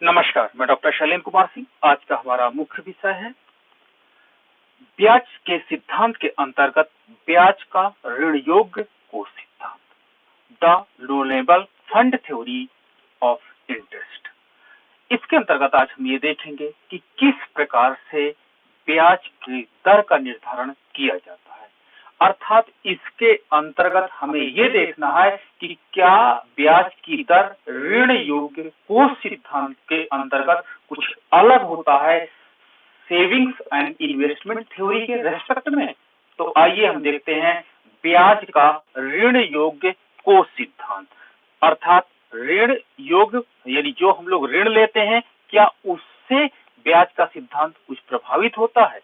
नमस्कार, मैं डॉक्टर शैलेन कुमार सिंह। आज का हमारा मुख्य विषय है ब्याज के सिद्धांत के अंतर्गत ब्याज का ऋण योग्य कोष सिद्धांत, the loanable fund theory of interest. इसके अंतर्गत आज हम ये देखेंगे कि किस प्रकार से ब्याज की दर का निर्धारण किया जाता है, अर्थात इसके अंतर्गत हमें ये देखना है कि क्या ब्याज की दर ऋण योग्य कोष सिद्धांत के अंतर्गत कुछ अलग होता है सेविंग्स एंड इन्वेस्टमेंट थ्योरी के रेस्पेक्ट में। तो आइए हम देखते हैं ब्याज का ऋण योग्य कोष सिद्धांत, अर्थात ऋण योग्य यानी जो हम लोग ऋण लेते हैं क्या उससे ब्याज का सिद्धांत कुछ प्रभावित होता है।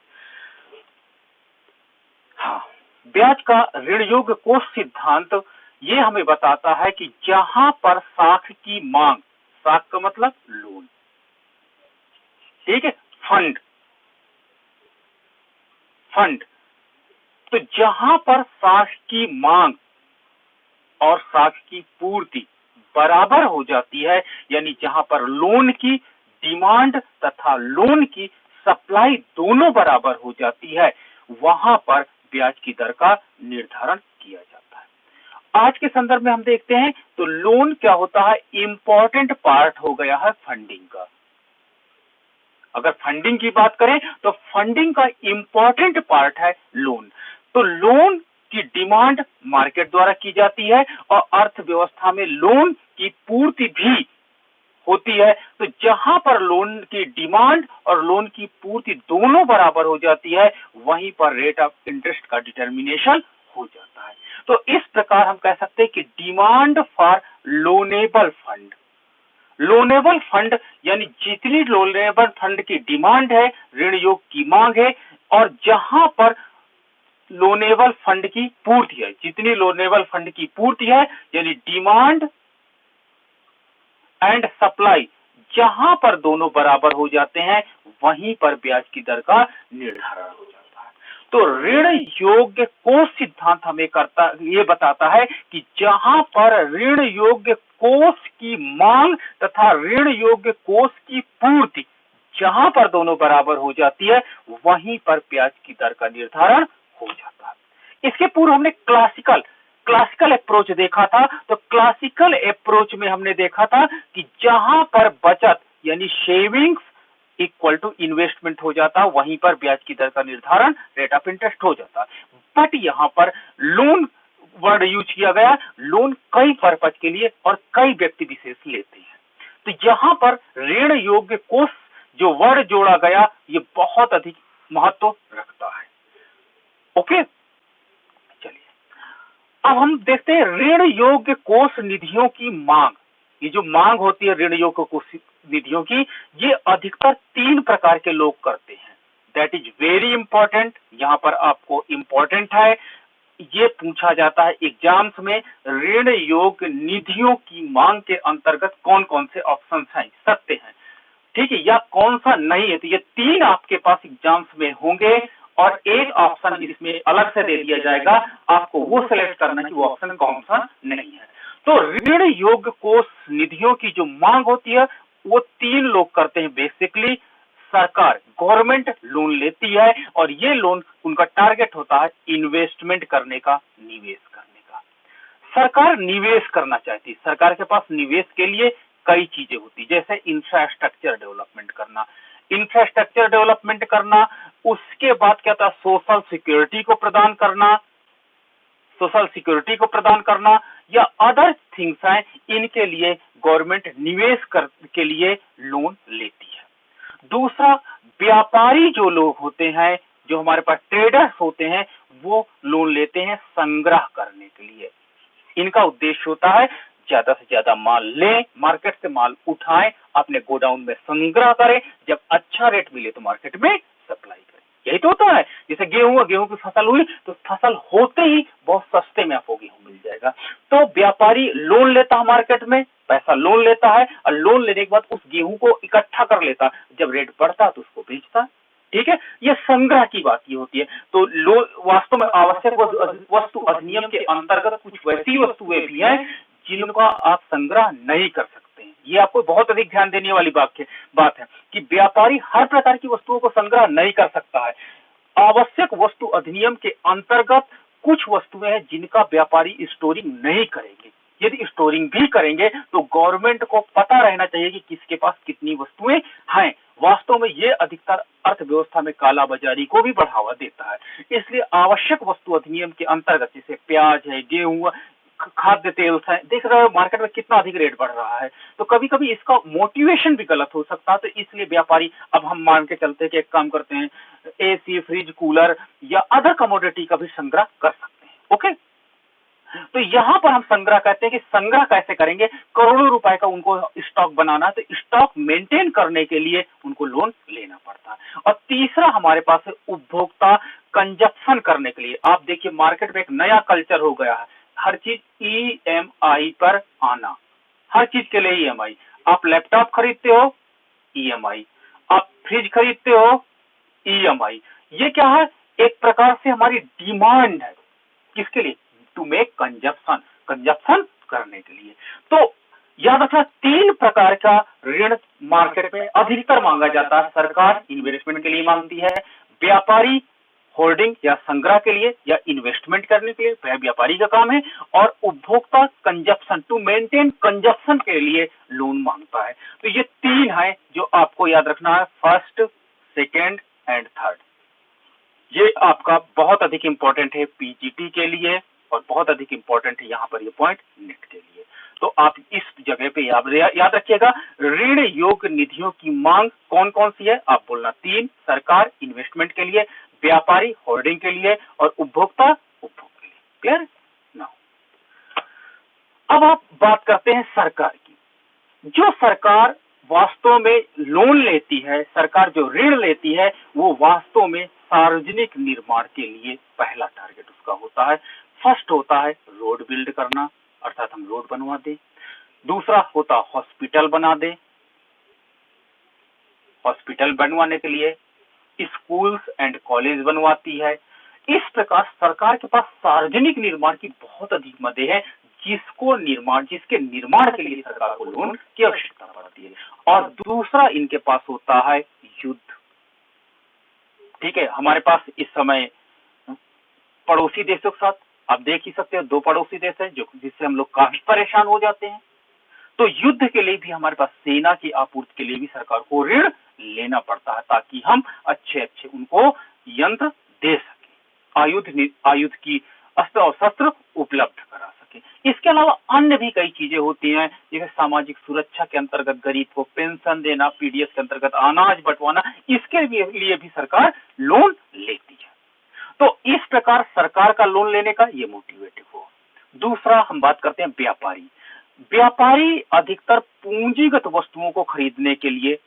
हाँ, ब्याज का ऋण योग्य कोष सिद्धांत ये हमें बताता है कि जहां पर साख की मांग, साख का मतलब लोन, ठीक है, फंड, तो जहां पर साख की मांग और साख की पूर्ति बराबर हो जाती है, यानी जहां पर लोन की डिमांड तथा लोन की सप्लाई दोनों बराबर हो जाती है, वहां पर ब्याज की दर का निर्धारण किया जाता है। आज के संदर्भ में हम देखते हैं तो लोन क्या होता है, इंपॉर्टेंट पार्ट हो गया है फंडिंग का। अगर फंडिंग की बात करें तो फंडिंग का इंपॉर्टेंट पार्ट है लोन। तो लोन की डिमांड मार्केट द्वारा की जाती है और अर्थव्यवस्था में लोन की पूर्ति भी होती है। तो जहां पर लोन की डिमांड और लोन की पूर्ति दोनों बराबर हो जाती है, वहीं पर रेट ऑफ इंटरेस्ट का डिटर्मिनेशन हो जाता है। तो इस प्रकार हम कह सकते हैं कि demand for loanable fund, loanable fund यानी जितनी लोनेबल फंड की डिमांड है, ऋण योग की मांग है, और जहां पर लोनेबल फंड की पूर्ति है, जितनी लोनेबल फंड की पूर्ति है यानी डिमांड एंड सप्लाई, जहां पर दोनों बराबर हो जाते हैं, वहीं पर ब्याज की दर का निर्धारण हो जाता है। तो ऋण योग्य कोष सिद्धांत हमें ये बताता है कि जहां पर ऋण योग्य कोष की मांग तथा ऋण योग्य कोष की पूर्ति जहां पर दोनों बराबर हो जाती है, वहीं पर ब्याज की दर का निर्धारण हो जाता है। इसके पूर्व हमने क्लासिकल अप्रोच देखा था। तो क्लासिकल अप्रोच में हमने देखा था कि जहां पर बचत यानी सेविंग्स इक्वल टू इन्वेस्टमेंट हो जाता, वहीं पर ब्याज की दर का निर्धारण रेट ऑफ इंटरेस्ट हो जाता। बट यहां पर लोन वर्ड यूज किया गया, लोन कई पर्पज के लिए और कई व्यक्ति विशेष लेते हैं। तो यहां पर ऋण योग्य कोष जो वर्ड जोड़ा गया, ये बहुत अधिक महत्व रखता है। ओके, चलिए अब हम देखते हैं ऋण योग्य कोष निधियों की मांग। ये जो मांग होती है ऋण योग्य कोष निधियों की, ये अधिकतर 3 प्रकार के लोग करते हैं। That is very important. यहां पर आपको इंपॉर्टेंट है, ये पूछा जाता है एग्जाम्स में, ऋण योग्य निधियों की मांग के अंतर्गत कौन कौन से ऑप्शन हैं, सत्य हैं, ठीक है, या कौन सा नहीं है। तो ये 3 आपके पास एग्जाम्स में होंगे और एक ऑप्शन इसमें अलग से दे दिया जाएगा, आपको वो सिलेक्ट करना है कि वो ऑप्शन कौन सा नहीं है। तो ऋण योग्य कोष निधियों की जो मांग होती है वो 3 लोग करते हैं बेसिकली। सरकार, गवर्नमेंट लोन लेती है और ये लोन उनका टारगेट होता है इन्वेस्टमेंट करने का, निवेश करने का। सरकार निवेश करना चाहती है, सरकार के पास निवेश के लिए कई चीजें होती, जैसे इंफ्रास्ट्रक्चर डेवलपमेंट करना, उसके बाद क्या था, सोशल सिक्योरिटी को प्रदान करना या अदर थिंग्स हैं, इनके लिए गवर्नमेंट निवेश के लिए लोन लेती है। दूसरा, व्यापारी जो लोग होते हैं, जो हमारे पास ट्रेडर्स होते हैं, वो लोन लेते हैं संग्रह करने के लिए। इनका उद्देश्य होता है ज्यादा से ज्यादा माल लें, मार्केट से माल उठाएं, अपने गोडाउन में संग्रह करें, जब अच्छा रेट मिले तो मार्केट में सप्लाई करें। यही तो होता है। जैसे गेहूं की फसल हुई तो फसल होते ही बहुत सस्ते में आपको गेहूं मिल जाएगा। तो व्यापारी लोन लेता है, मार्केट में पैसा लोन लेता है और लोन लेने के बाद उस गेहूं को इकट्ठा कर लेता, जब रेट बढ़ता है तो उसको बेचता है, ठीक है। ये संग्रह की बात ये होती है। तो वास्तव में आवश्यक वस्तु अधिनियम के अंतर्गत कुछ वैसी वस्तुएं भी हैं जिनका आप संग्रह नहीं कर सकते हैं, ये आपको बहुत अधिक ध्यान देने वाली बात है कि व्यापारी हर प्रकार की वस्तुओं को संग्रह नहीं कर सकता है। आवश्यक वस्तु अधिनियम के अंतर्गत कुछ वस्तुएं हैं जिनका व्यापारी स्टोरिंग नहीं करेंगे। यदि स्टोरिंग भी करेंगे तो गवर्नमेंट को पता रहना चाहिए कि किसके पास कितनी वस्तुएं हैं। वास्तव में ये अधिकतर अर्थव्यवस्था में कालाबाजारी को भी बढ़ावा देता है। इसलिए आवश्यक वस्तु अधिनियम के अंतर्गत जैसे प्याज है, गेहूं, खाद्य तेल है, देख रहे हो मार्केट में कितना अधिक रेट बढ़ रहा है। तो कभी कभी इसका मोटिवेशन भी गलत हो सकता है। तो इसलिए व्यापारी, अब हम मान के चलते हैं कि एक काम करते हैं, एसी, फ्रिज, कूलर या अदर कमोडिटी का भी संग्रह कर सकते हैं। ओके, तो यहां पर हम संग्रह कहते हैं कि संग्रह कैसे करेंगे, करोड़ों रुपए का उनको स्टॉक बनाना, तो स्टॉक मेंटेन करने के लिए उनको लोन लेना पड़ता है। और तीसरा हमारे पास है उपभोक्ता कंजप्शन करने के लिए। आप देखिए मार्केट में एक नया कल्चर हो गया है, हर चीज ईएमआई पर आना, हर चीज के लिए ईएमआई। आप लैपटॉप खरीदते हो ईएमआई, आप फ्रिज खरीदते हो ईएमआई। ये क्या है, एक प्रकार से हमारी डिमांड है, किसके लिए, टू मेक कंजप्शन करने के लिए। तो याद रखना 3 प्रकार का ऋण मार्केट में अधिकतर मांगा जाता है। सरकार इन्वेस्टमेंट के लिए मांगती है, व्यापारी होल्डिंग या संग्रह के लिए या इन्वेस्टमेंट करने के लिए, वह व्यापारी का काम है, और उपभोक्ता कंजप्शन, टू मेंटेन कंजप्शन के लिए लोन मांगता है। तो ये 3 है जो आपको याद रखना है, फर्स्ट, सेकेंड एंड थर्ड। ये आपका बहुत अधिक इंपॉर्टेंट है पीजीटी के लिए और बहुत अधिक इंपॉर्टेंट है यहाँ पर ये पॉइंट नेट के लिए। तो आप इस जगह पे याद रखिएगा, ऋण योग्य निधियों की मांग कौन कौन सी है, आप बोलना 3, सरकार इन्वेस्टमेंट के लिए, व्यापारी होल्डिंग के लिए और उपभोक्ता उपभोग के लिए। क्लियर नाउ, अब आप बात करते हैं सरकार की। जो सरकार वास्तव में लोन लेती है, सरकार जो ऋण लेती है, वो वास्तव में सार्वजनिक निर्माण के लिए पहला टारगेट उसका होता है। फर्स्ट होता है रोड बिल्ड करना, अर्थात हम रोड बनवा दें। दूसरा होता हॉस्पिटल बना दें, हॉस्पिटल बनवाने के लिए स्कूल्स एंड कॉलेज बनवाती है। इस प्रकार सरकार के पास सार्वजनिक निर्माण की बहुत अधिक मदें हैं, जिसके निर्माण के लिए सरकार को लोन की आवश्यकता पड़ती है। और दूसरा इनके पास होता है युद्ध। ठीक है, हमारे पास इस समय पड़ोसी देशों के साथ आप देख ही सकते हो, 2 पड़ोसी देश है जिससे हम लोग काफी परेशान हो जाते हैं। तो युद्ध के लिए भी हमारे पास सेना की आपूर्ति के लिए भी सरकार को ऋण लेना पड़ता है, ताकि हम अच्छे उनको यंत्र दे सके, आयुध की अस्त्र और शस्त्र उपलब्ध करा सके। इसके अलावा अन्य भी कई चीजें होती हैं, जैसे सामाजिक सुरक्षा के अंतर्गत गरीब को पेंशन देना, पीडीएस के अंतर्गत अनाज बंटवाना, इसके लिए भी सरकार लोन लेती है। तो इस प्रकार सरकार का लोन लेने का ये मोटिवेटिव हो। दूसरा हम बात करते हैं व्यापारी। व्यापारी अधिकतर पूंजीगत वस्तुओं को खरीदने के लिए,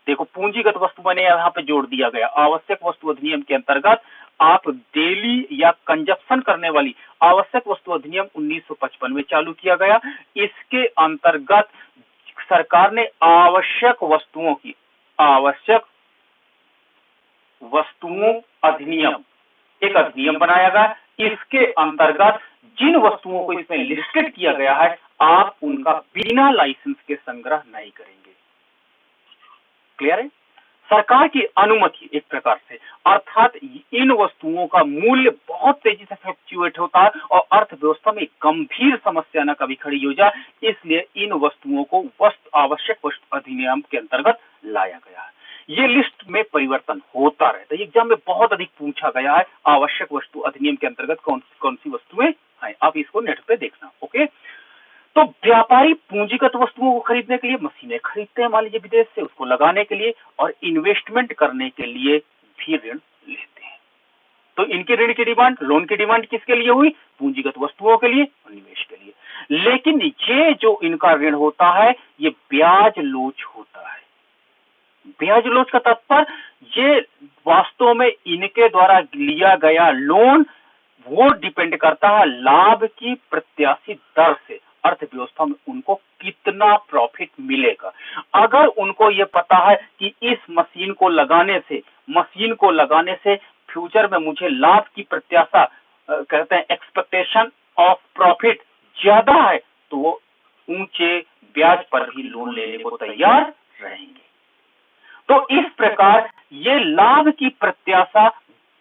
देखो पूंजीगत वस्तु मैंने यहाँ पे जोड़ दिया गया, आवश्यक वस्तु अधिनियम के अंतर्गत आप डेली या कंजप्शन करने वाली आवश्यक वस्तु अधिनियम 1955 में चालू किया गया। इसके अंतर्गत सरकार ने आवश्यक वस्तुओं अधिनियम, एक अधिनियम बनाया गया। इसके अंतर्गत जिन वस्तुओं को इसमें लिस्टेड किया गया है, आप उनका बिना लाइसेंस के संग्रह नहीं करेंगे। क्लियर है, सरकार की अनुमति एक प्रकार से, अर्थात इन वस्तुओं का मूल्य बहुत तेजी से फ्लक्चुएट होता है और अर्थव्यवस्था में गंभीर समस्या न कभी खड़ी हो जाए, इसलिए इन वस्तुओं को आवश्यक वस्तु अधिनियम के अंतर्गत लाया गया है। ये लिस्ट में परिवर्तन होता रहता है, एग्जाम में बहुत अधिक पूछा गया है, आवश्यक वस्तु अधिनियम के अंतर्गत कौन सी वस्तुएं हैं, आप इसको नेट पे देखना। ओके, तो व्यापारी पूंजीगत वस्तुओं को खरीदने के लिए मशीनें खरीदते हैं, मान लीजिए विदेश से, उसको लगाने के लिए और इन्वेस्टमेंट करने के लिए भी ऋण लेते हैं। तो इनके ऋण की डिमांड, लोन की डिमांड किसके लिए हुई, पूंजीगत वस्तुओं के लिए और निवेश के लिए। लेकिन ये जो इनका ऋण होता है, ये ब्याज लोच होता है। ब्याज लोच का तात्पर्य ये वास्तव में इनके द्वारा लिया गया लोन वो डिपेंड करता है लाभ की प्रत्याशित दर से, अर्थव्यवस्था में उनको कितना प्रॉफिट मिलेगा। अगर उनको ये पता है कि इस मशीन को लगाने से फ्यूचर में मुझे लाभ की प्रत्याशा, कहते हैं एक्सपेक्टेशन ऑफ प्रॉफिट ज्यादा है, तो वो ऊंचे ब्याज पर भी लोन लेने को तैयार रहेंगे। तो इस प्रकार ये लाभ की प्रत्याशा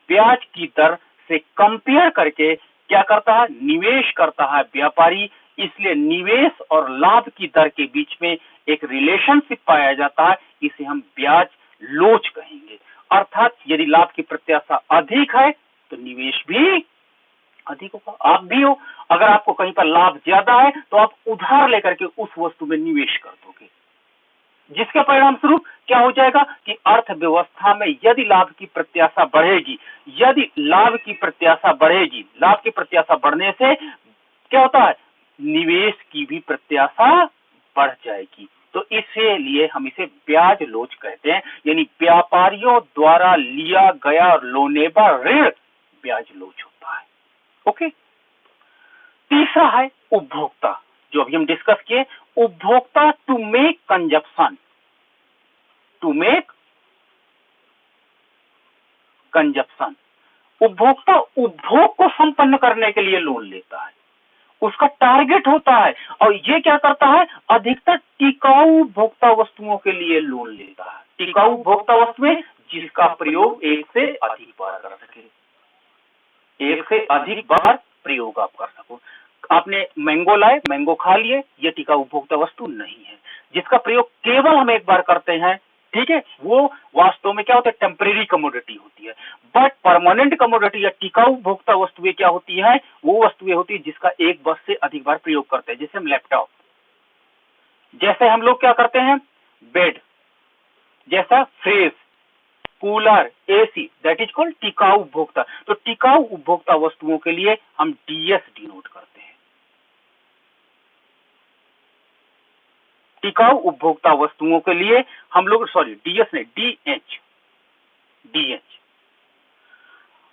ब्याज की दर से कंपेयर करके क्या करता है, निवेश करता है व्यापारी। इसलिए निवेश और लाभ की दर के बीच में एक रिलेशनशिप पाया जाता है, इसे हम ब्याज लोच कहेंगे। अर्थात यदि लाभ की प्रत्याशा अधिक है तो निवेश भी अधिक होगा। आप भी हो, अगर आपको कहीं पर लाभ ज्यादा है तो आप उधार लेकर के उस वस्तु में निवेश कर दोगे, जिसके परिणाम स्वरूप क्या हो जाएगा कि अर्थव्यवस्था में यदि लाभ की प्रत्याशा बढ़ेगी, यदि लाभ की प्रत्याशा बढ़ेगी, लाभ की प्रत्याशा बढ़ने से क्या होता है, निवेश की भी प्रत्याशा बढ़ जाएगी। तो इसलिए हम इसे ब्याज लोच कहते हैं, यानी व्यापारियों द्वारा लिया गया लोनेबा ऋण ब्याज लोच होता है। ओके। तीसरा है उपभोक्ता, जो अभी हम डिस्कस किए, उपभोक्ता to make consumption, to make consumption. उपभोक्ता उपभोग को संपन्न करने के लिए लोन लेता है, उसका टारगेट होता है, और ये क्या करता है, अधिकतर टिकाऊ उपभोक्ता वस्तुओं के लिए लोन लेता है। टिकाऊ उपभोक्ता वस्तुएं जिसका प्रयोग एक से अधिक बार कर सके, एक से अधिक बार प्रयोग आप कर सको। आपने मैंगो लाए, मैंगो खा लिए, ये टिकाऊ उपभोक्ता वस्तु नहीं है। जिसका प्रयोग केवल हम एक बार करते हैं, ठीक है, वो वास्तव में क्या होता है, टेम्परेरी कमोडिटी होती है। बट परमानेंट कमोडिटी या टिकाऊ उपभोक्ता वस्तुएं क्या होती है, वो वस्तुएं होती है जिसका एक बस से अधिक बार प्रयोग करते हैं। जैसे हम लैपटॉप, जैसे हम लोग क्या करते हैं, बेड, जैसा fridge, cooler, AC, that is called टिकाऊ उपभोक्ता। तो टिकाऊ उपभोक्ता वस्तुओं के लिए हम डीएस डिनोट करते हैं। टिकाऊ उपभोक्ता वस्तुओं के लिए हम लोग, सॉरी डीएस नहीं, डीएच, डीएच,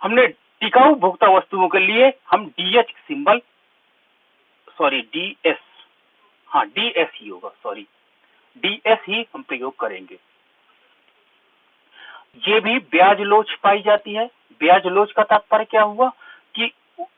हमने टिकाऊ उपभोक्ता वस्तुओं के लिए हम डीएच सिंबल, सॉरी डीएस, हाँ डीएस ही होगा, सॉरी डीएस ही हम प्रयोग करेंगे। ये भी ब्याज लोच पाई जाती है। ब्याज लोच का तात्पर्य क्या हुआ कि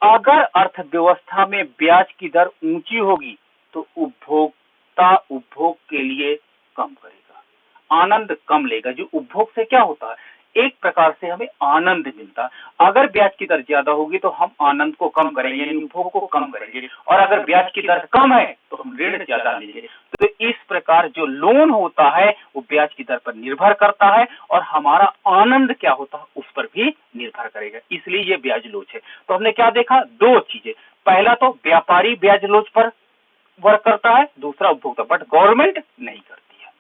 अगर अर्थव्यवस्था में ब्याज की दर ऊंची होगी तो उपभोक्ता उपभोग के लिए कम करेगा, आनंद कम लेगा। जो उपभोग से क्या होता है, एक प्रकार से हमें आनंद मिलता है। अगर ब्याज की दर ज्यादा होगी तो हम आनंद को कम करेंगे, यानी उपभोग को कम करेंगे, और अगर ब्याज की दर कम है तो हम ऋण ज्यादा लेंगे। तो इस प्रकार जो लोन होता है वो ब्याज की दर पर निर्भर करता है, और हमारा आनंद क्या होता है उस पर भी निर्भर करेगा। इसलिए ये ब्याज लोच है। तो हमने क्या देखा, दो चीजें, पहला तो व्यापारी ब्याज लोच पर वर्क करता है, दूसरा उपभोक्ता, बट गवर्नमेंट नहीं करती है।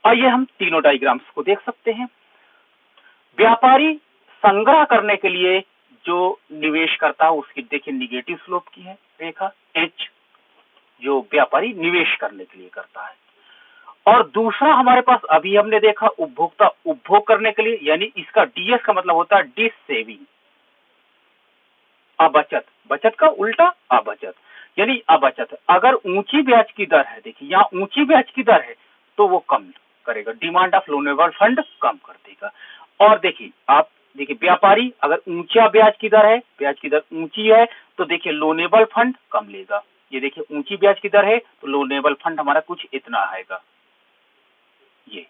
आइए हम तीनों डायग्राम्स को देख सकते हैं। व्यापारी संग्रह करने के लिए जो निवेश करता है उसकी देखिए निगेटिव स्लोप की है रेखा एच, जो व्यापारी निवेश करने के लिए करता है। और दूसरा हमारे पास अभी हमने देखा उपभोक्ता उपभोग करने के लिए, यानी इसका डीएस का मतलब होता है डिस सेविंग, अबचत, बचत का उल्टा अबचत, यानी अबचत। अगर ऊंची ब्याज की दर है, देखिए यहाँ ऊंची ब्याज की दर है तो वो कम करेगा, डिमांड ऑफ लोनेबल फंड कम कर देगा। और देखिए आप देखिए व्यापारी अगर ऊंचा ब्याज की दर है, ब्याज की दर ऊंची है तो देखिए लोनेबल फंड कम लेगा। ये देखिए ऊंची ब्याज की दर है तो लोनेबल फंड हमारा कुछ इतना आएगा ये।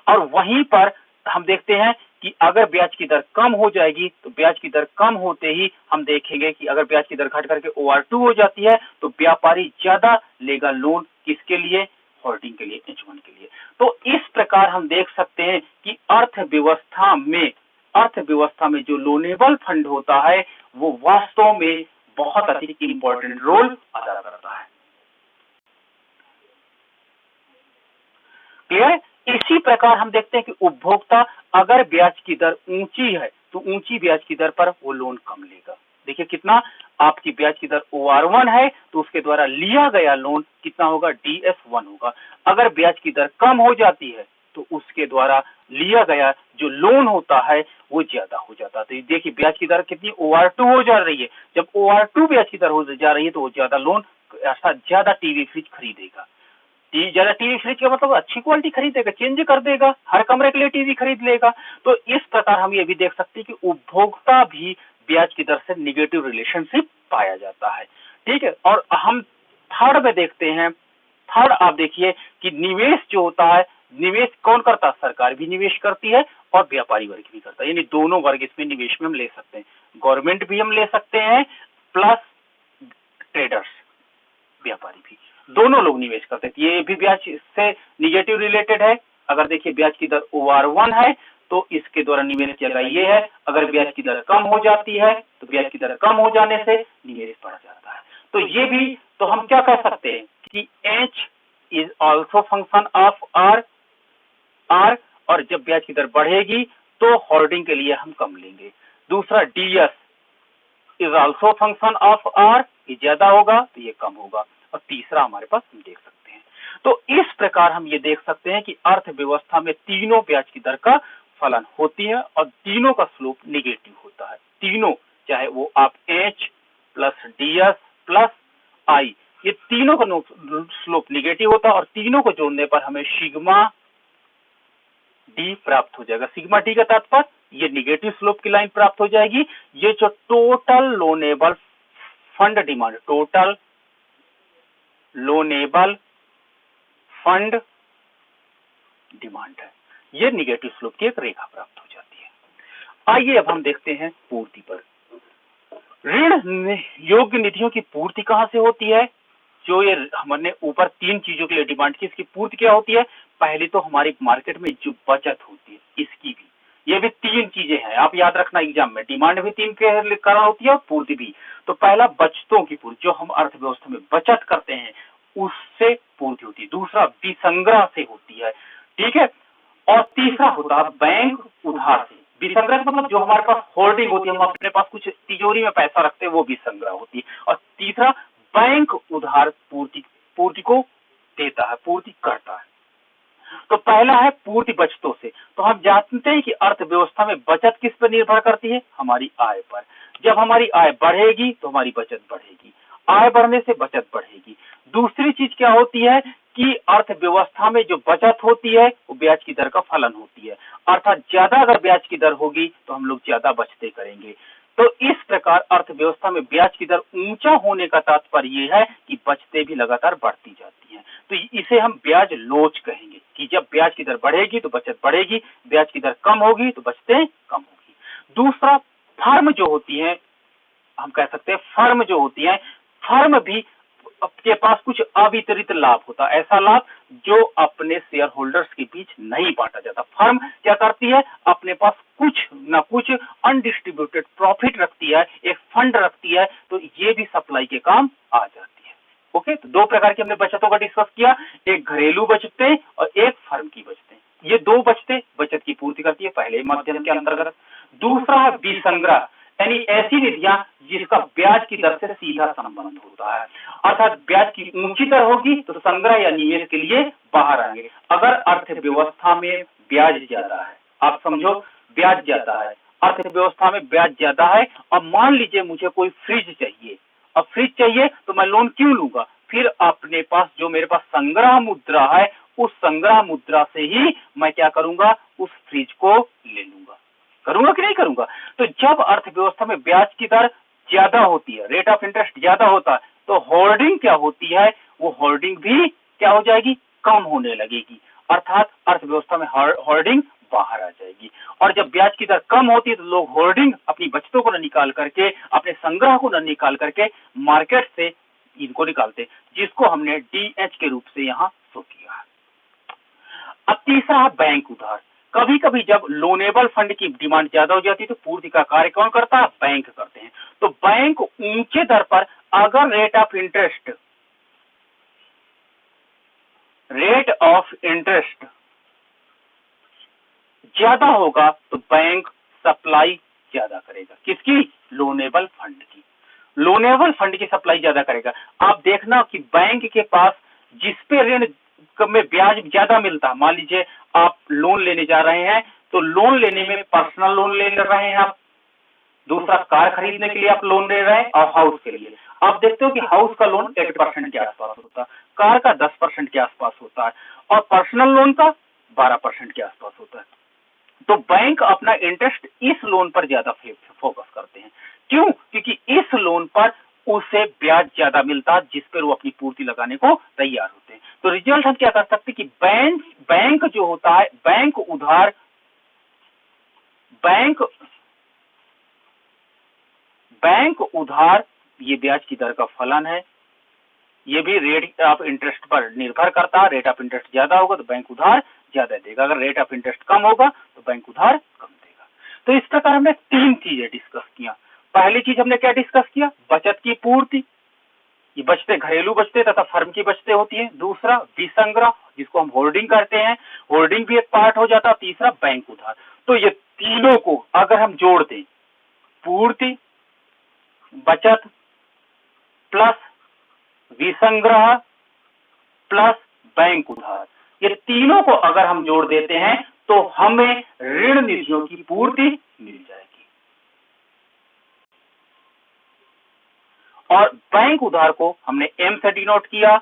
और वहीं पर हम देखते हैं कि अगर ब्याज की दर कम हो जाएगी तो ब्याज की दर कम होते ही हम देखेंगे कि अगर ब्याज की दर घट करके OR2 हो जाती है तो व्यापारी ज्यादा लेगा लोन, किसके लिए, होल्डिंग के लिए, H1 के लिए। तो इस प्रकार हम देख सकते हैं कि अर्थव्यवस्था में जो लोनेबल फंड होता है वो वास्तव में बहुत अधिक इंपॉर्टेंट रोल अदा करता है। क्लियर? इसी प्रकार हम देखते हैं कि उपभोक्ता अगर ब्याज की दर ऊंची है तो ऊंची ब्याज की दर पर वो लोन कम लेगा। देखिए कितना, आपकी ब्याज की दर OR1 है तो उसके द्वारा लिया गया लोन कितना होगा, DS1 होगा। अगर ब्याज की दर कम हो जाती है तो उसके द्वारा लिया गया जो लोन होता है वो ज्यादा हो जाता है। तो देखिए ब्याज की दर कितनी, OR2 हो जा रही है। जब OR2 ब्याज की दर हो जा रही है तो वो ज्यादा लोन, ज्यादा टीवी फ्रिज खरीदेगा। ज्यादा टीवी फ्रिज का मतलब अच्छी क्वालिटी खरीदेगा, चेंज कर देगा, हर कमरे के लिए टीवी खरीद लेगा। तो इस प्रकार हम ये भी देख सकते हैं कि उपभोक्ता भी ब्याज की दर से निगेटिव रिलेशनशिप पाया जाता है। ठीक है, और हम थर्ड में देखते हैं, थर्ड आप देखिए कि निवेश जो होता है, निवेश कौन करता है? सरकार भी निवेश करती है और व्यापारी वर्ग भी करता है, यानी दोनों वर्ग इसमें निवेश में हम ले सकते हैं। गवर्नमेंट भी हम ले सकते हैं प्लस ट्रेडर्स, व्यापारी भी, दोनों लोग निवेश करते हैं। ये भी ब्याज से निगेटिव रिलेटेड है। अगर देखिए ब्याज की दर OR1 है तो इसके द्वारा निवेश किया गया ये है, अगर ब्याज की दर कम हो जाती है तो ब्याज की दर कम हो जाने से निवेश बढ़ जाता है। तो ये भी, तो हम क्या कह सकते हैं कि H is also function of R, और जब ब्याज की दर बढ़ेगी तो होल्डिंग के लिए हम कम लेंगे। दूसरा DS is also function of R, ये ज्यादा होगा तो ये कम होगा। और तीसरा हमारे पास हम देख सकते हैं। तो इस प्रकार हम ये देख सकते हैं कि अर्थव्यवस्था में तीनों ब्याज की दर का फलन होती है और तीनों का स्लोप निगेटिव होता है। तीनों, चाहे वो आप H plus DS plus I, ये तीनों का स्लोप निगेटिव होता है और तीनों को जोड़ने पर हमें सिग्मा D प्राप्त हो जाएगा। सिग्मा D का तात्पर्य ये निगेटिव स्लोप की लाइन प्राप्त हो जाएगी। ये जो total loanable fund demand, total loanable fund demand है, ये निगेटिव स्लोप की एक रेखा प्राप्त हो जाती है। आइए अब हम देखते हैं पूर्ति पर। ऋण योग्य निधियों की पूर्ति कहां से होती है? जो ये हमने ऊपर तीन चीजों के लिए डिमांड की, इसकी पूर्ति क्या होती है? पहली तो हमारी मार्केट में जो बचत होती है इसकी भी, ये भी तीन चीजें हैं, आप याद रखना एग्जाम में, डिमांड भी तीन के कारण होती है और पूर्ति भी। तो पहला बचतों की पूर्ति, जो हम अर्थव्यवस्था में बचत करते हैं उससे पूर्ति होती है। दूसरा विसंग्रह से होती है, ठीक है। और तीसरा होता है बैंक उधार से। विसंग्रह मतलब जो हमारे पास होल्डिंग होती है, हम अपने पास कुछ तिजोरी में पैसा रखते हैं, वो विसंग्रह होती है। और तीसरा बैंक उधार पूर्ति को देता है, पूर्ति करता है। तो पहला है पूर्ति बचतों से। तो हम जानते हैं कि अर्थव्यवस्था में बचत किस पर निर्भर करती है? हमारी आय पर। जब हमारी आय बढ़ेगी तो हमारी बचत बढ़ेगी, आय बढ़ने से बचत बढ़ेगी। दूसरी चीज क्या होती है कि अर्थव्यवस्था में जो बचत होती है वो ब्याज की दर का फलन होती है, अर्थात ज्यादा अगर ब्याज की दर होगी तो हम लोग ज्यादा बचतें करेंगे। तो इस प्रकार अर्थव्यवस्था में ब्याज की दर ऊंचा होने का तात्पर्य ये है कि बचतें भी लगातार बढ़ती जाती हैं। तो इसे हम ब्याज लोच कहेंगे कि जब ब्याज की दर बढ़ेगी तो बचत बढ़ेगी, ब्याज की दर कम होगी तो बचतें कम होगी। दूसरा, फर्म जो होती है, हम कह सकते हैं फर्म जो होती है, फर्म भी के पास कुछ अवितरित लाभ होता है, ऐसा लाभ जो अपने शेयर होल्डर्स के बीच नहीं बांटा जाता। फर्म क्या करती है? अपने पास कुछ ना कुछ अनडिस्ट्रीब्यूटेड प्रॉफिट रखती है, एक फंड रखती है, तो ये भी सप्लाई के काम आ जाती है। ओके, तो दो प्रकार की हमने बचतों का डिस्कस किया, एक घरेलू बचतें और एक फर्म की बचतें। ये दो बचतें बचत की पूर्ति करती है पहले माध्यम के अंतर्गत। दूसरा है विसंग्रह, यानी ऐसी निधियां जिसका ब्याज की दर से सीधा संबंध होता है, अर्थात ब्याज की ऊंची दर होगी तो संग्रह या निवेश के लिए बाहर आएंगे। अगर अर्थव्यवस्था में ब्याज ज्यादा है, आप समझो ब्याज ज्यादा है, अर्थव्यवस्था में ब्याज ज्यादा है, और मान लीजिए मुझे कोई फ्रिज चाहिए, अब फ्रिज चाहिए तो मैं लोन क्यों लूंगा? फिर अपने पास जो मेरे पास संग्रह मुद्रा है, उस संग्रह मुद्रा से ही मैं क्या करूंगा? उस फ्रिज को ले लूंगा। करूंगा कि नहीं करूंगा? तो जब अर्थव्यवस्था में ब्याज की दर ज्यादा होती है, रेट ऑफ इंटरेस्ट ज्यादा होता है, तो होल्डिंग क्या होती है? वो होल्डिंग भी क्या हो जाएगी? कम होने लगेगी, अर्थात अर्थव्यवस्था में होल्डिंग बाहर आ जाएगी। और जब ब्याज की दर कम होती है तो लोग होल्डिंग, अपनी बचतों को न निकाल करके, अपने संग्रह को न निकाल करके मार्केट से इनको निकालते, जिसको हमने DH के रूप से यहाँ शो किया। अब तीसरा है बैंक उधार। कभी कभी जब लोनेबल फंड की डिमांड ज्यादा हो जाती है तो पूर्ति का कार्य कौन करता है? बैंक करते हैं। तो बैंक ऊंचे दर पर अगर रेट ऑफ इंटरेस्ट ज्यादा होगा तो बैंक सप्लाई ज्यादा करेगा। किसकी? लोनेबल फंड की। लोनेबल फंड की सप्लाई ज्यादा करेगा। आप देखना कि बैंक के पास जिसपे ऋण में ब्याज ज्यादा मिलता है, मान लीजिए आप लोन लेने जा रहे हैं, तो लोन लेने में पर्सनल लोन ले रहे हैं आप, दूसरा कार खरीदने के लिए आप लोन ले रहे हैं, और हाउस के लिए आप देखते हो कि हाउस का लोन 8% के आसपास होता है, कार का 10% के आसपास होता है, और पर्सनल लोन का 12% के आसपास होता है। तो बैंक अपना इंटरेस्ट इस लोन पर ज्यादा फोकस करते हैं। क्यों? क्योंकि इस लोन पर उसे ब्याज ज्यादा मिलता जिस पर वो अपनी पूर्ति लगाने को तैयार होते हैं। तो रिजल्ट हम क्या कर सकते हैं कि बैंक जो होता है, बैंक उधार ये ब्याज की दर का फलन है। ये भी रेट ऑफ इंटरेस्ट पर निर्भर करता है। रेट ऑफ इंटरेस्ट ज्यादा होगा तो बैंक उधार ज्यादा देगा, अगर रेट ऑफ इंटरेस्ट कम होगा तो बैंक उधार कम देगा। तो इस प्रकार हमने 3 चीजें डिस्कस किया। पहली चीज हमने क्या डिस्कस किया? बचत की पूर्ति, ये बचते घरेलू बचते तथा फर्म की बचते होती है। दूसरा विसंग्रह, जिसको हम होल्डिंग करते हैं, होल्डिंग भी एक पार्ट हो जाता है। तीसरा बैंक उधार। तो ये तीनों को अगर हम जोड़ दें, पूर्ति, बचत प्लस विसंग्रह प्लस बैंक उधार, ये तीनों को अगर हम जोड़ देते हैं तो हमें ऋण निधियों की पूर्ति मिल जाएगी। और बैंक उधार को हमने एम से डिनोट किया,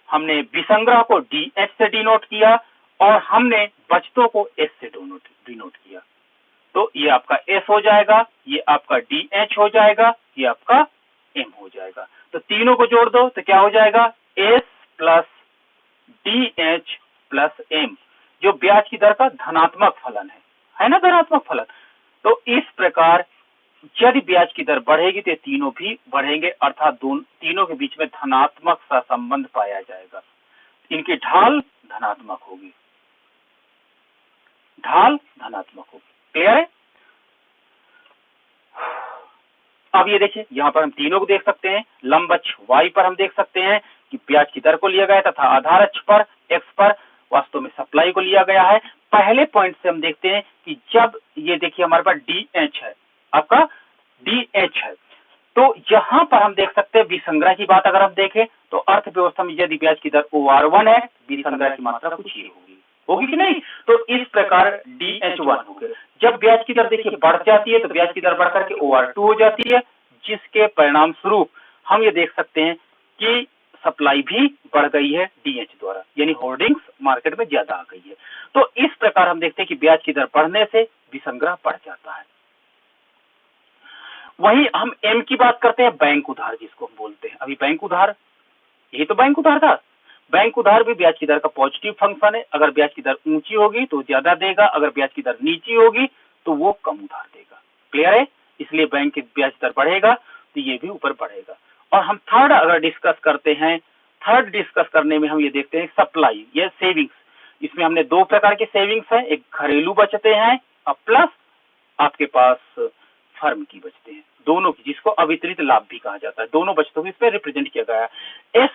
हमने विसंग्रह को डीएच से डिनोट किया और हमने बचतों को एस से डिनोट किया। तो ये आपका एस हो जाएगा, ये आपका डीएच हो जाएगा, ये आपका एम हो जाएगा। तो तीनों को जोड़ दो तो क्या हो जाएगा? S plus D H plus M, जो ब्याज की दर का धनात्मक फलन है ना, धनात्मक फलन। तो इस प्रकार यदि ब्याज की दर बढ़ेगी तो तीनों भी बढ़ेंगे, अर्थात तीनों के बीच में धनात्मक सहसंबंध पाया जाएगा। इनकी ढाल धनात्मक होगी, ढाल धनात्मक होगी। क्लियर है? अब ये देखिए, यहां पर हम तीनों को देख सकते हैं। लंब अक्ष y पर हम देख सकते हैं कि ब्याज की दर को लिया गया तथा आधार अक्ष पर x पर वास्तव में सप्लाई को लिया गया है। पहले पॉइंट से हम देखते हैं कि जब ये देखिए हमारे पास DH है, आपका DH है, तो यहां पर हम देख सकते हैं विसंग्रह की बात अगर हम देखें तो अर्थव्यवस्था में यदि ब्याज की दर OR1 है, विसंग्रह की मात्रा कुछ ही होगी कि नहीं? तो इस प्रकार DH1 हो गया। जब ब्याज की दर देखिए बढ़ जाती है तो ब्याज की दर बढ़ करके OR2 हो जाती है, जिसके परिणाम स्वरूप हम ये देख सकते हैं कि सप्लाई भी बढ़ गई है DH द्वारा, यानी होर्डिंग्स मार्केट में ज्यादा आ गई है। तो इस प्रकार हम देखते हैं कि ब्याज की दर बढ़ने से विसंग्रह बढ़ जाता है। वहीं हम एम की बात करते हैं, बैंक उधार जिसको हम बोलते हैं। अभी बैंक उधार, यही तो बैंक उधार था। बैंक उधार भी ब्याज की दर का पॉजिटिव फंक्शन है। अगर ब्याज की दर ऊंची होगी तो ज्यादा देगा, अगर ब्याज की दर नीची होगी तो वो कम उधार देगा। क्लियर है? इसलिए बैंक की ब्याज दर बढ़ेगा तो ये भी ऊपर बढ़ेगा। और हम थर्ड अगर डिस्कस करते हैं, थर्ड डिस्कस करने में हम ये देखते हैं सप्लाई या सेविंग्स। इसमें हमने 2 प्रकार के सेविंग्स हैं, एक घरेलू बचतें हैं और प्लस आपके पास फर्म की बचतें हैं, दोनों की, जिसको अवितरित लाभ भी कहा जाता है। दोनों बचतों को इस पर रिप्रेजेंट किया गया है। S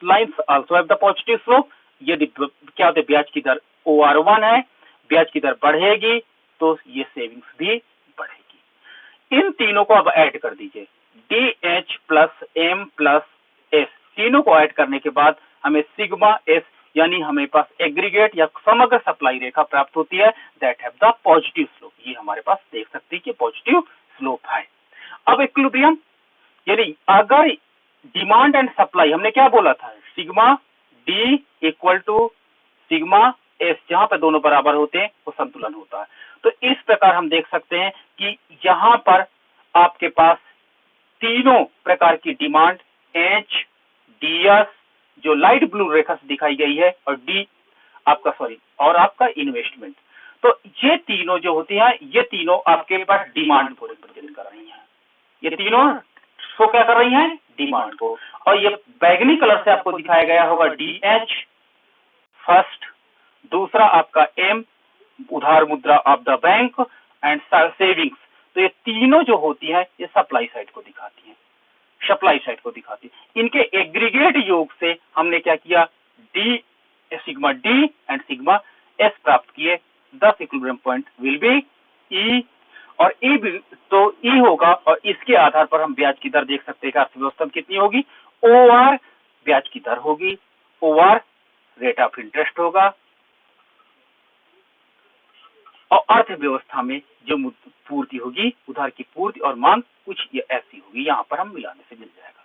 lines also have the positive slope. यदि क्या होता है, ब्याज की दर OR1 है, ब्याज की दर बढ़ेगी तो ये सेविंग्स भी बढ़ेगी। इन तीनों को अब ऐड कर दीजिए, DH plus M plus S, तीनों को ऐड करने के बाद हमें सिग्मा S यानी हमें पास एग्रीगेट या समग्र सप्लाई रेखा प्राप्त होती है, that have the positive slope. ये हमारे पास देख सकते हैं कि पॉजिटिव स्लोप है। अब इक्विलिब्रियम, यानी अगर डिमांड एंड सप्लाई, हमने क्या बोला था, sigma D equal to sigma S, जहां पर दोनों बराबर होते हैं वो संतुलन होता है। तो इस प्रकार हम देख सकते हैं कि यहां पर आपके पास तीनों प्रकार की डिमांड H, DS जो लाइट ब्लू रेखा से दिखाई गई है, और D और आपका इन्वेस्टमेंट, तो ये तीनों जो होती है, ये तीनों आपके पास डिमांड को रिप्रेजेंट कर रही हैं। ये तीनों शो क्या कर रही हैं? डिमांड को। और ये बैगनी कलर से आपको दिखाया गया होगा DH फर्स्ट, दूसरा आपका M उधार मुद्रा of the bank and savings. तो ये तीनों जो होती है ये सप्लाई साइड को दिखाती है, सप्लाई साइड को दिखाती है। इनके एग्रीगेट योग से हमने क्या किया, sigma D and sigma S प्राप्त किए। 10 equilibrium point will be E, और E भी तो E होगा, और इसके आधार पर हम ब्याज की दर देख सकते हैं कि अर्थव्यवस्था में कितनी होगी। OR ब्याज की दर होगी, OR रेट ऑफ इंटरेस्ट होगा, और अर्थव्यवस्था में जो पूर्ति होगी, उधार की पूर्ति और मांग कुछ ये ऐसी होगी, यहां पर हम मिलाने से मिल जाएगा।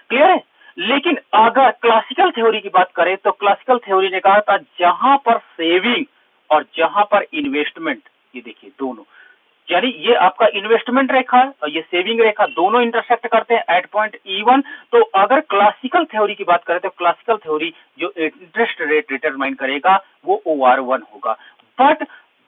क्लियर है? लेकिन अगर क्लासिकल थ्योरी की बात करें तो क्लासिकल थ्योरी ने कहा था जहां पर सेविंग और जहां पर इन्वेस्टमेंट, ये देखिए दोनों यानी ये आपका इन्वेस्टमेंट रेखा और ये सेविंग रेखा दोनों इंटरसेक्ट करते हैं एट पॉइंट E1। तो अगर क्लासिकल थ्योरी की बात करें तो क्लासिकल थ्योरी जो इंटरेस्ट रेट डिटरमाइन करेगा वो OR1 होगा, बट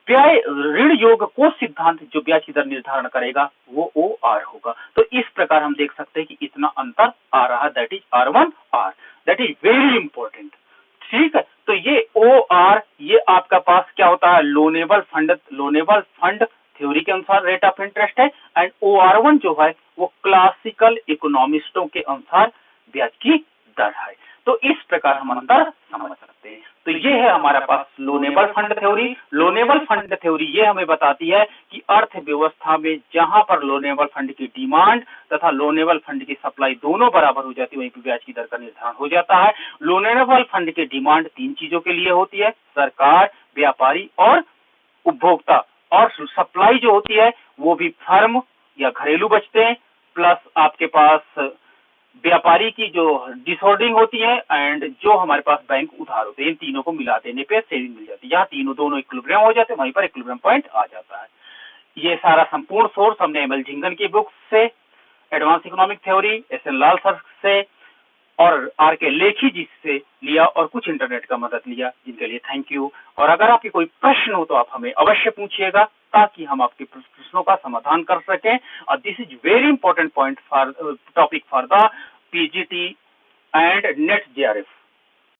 व्यय ऋण योग कोष सिद्धांत जो ब्याज की दर निर्धारण करेगा वो OR होगा। तो इस प्रकार हम देख सकते हैं कि इतना अंतर आ रहा, that is R1 R, that is very important. ठीक है, तो ये OR ये आपका पास क्या होता है, लोनेबल फंड थ्योरी के अनुसार रेट ऑफ इंटरेस्ट है, एंड OR1 जो है वो क्लासिकल इकोनॉमिस्टों के अनुसार ब्याज की दर है। तो इस प्रकार हम अंतर समझ सकते हैं। तो ये है हमारा पास loanable fund theory. Loanable fund theory ये हमें बताती है कि अर्थव्यवस्था में जहां पर लोनेबल फंड की डिमांड तथा लोनेबल फंड की सप्लाई दोनों बराबर हो जाती है वहीं पर ब्याज की दर का निर्धारण हो जाता है। लोनेबल फंड की डिमांड 3 चीजों के लिए होती है, सरकार, व्यापारी और उपभोक्ता, और सप्लाई जो होती है वो भी फर्म या घरेलू बचते हैं, प्लस आपके पास व्यापारी की जो डिसहोल्डिंग होती है एंड जो हमारे पास बैंक उधार होते हैं। इन तीनों को मिला देने पे सेविंग मिल जाती है। जहाँ तीनों दोनों इक्विलिब्रियम हो जाते हैं वहीं पर इक्विलिब्रियम पॉइंट आ जाता है। ये सारा संपूर्ण सोर्स हमने एमएल झिंगन की बुक से, एडवांस इकोनॉमिक थ्योरी SN लाल सर से और RK लेखी जी से लिया और कुछ इंटरनेट का मदद लिया, जिनके लिए थैंक यू। और अगर आपके कोई प्रश्न हो तो आप हमें अवश्य पूछिएगा ताकि हम आपके प्रश्नों का समाधान कर सकें। और this is very important point for topic for the PGT and net JRF।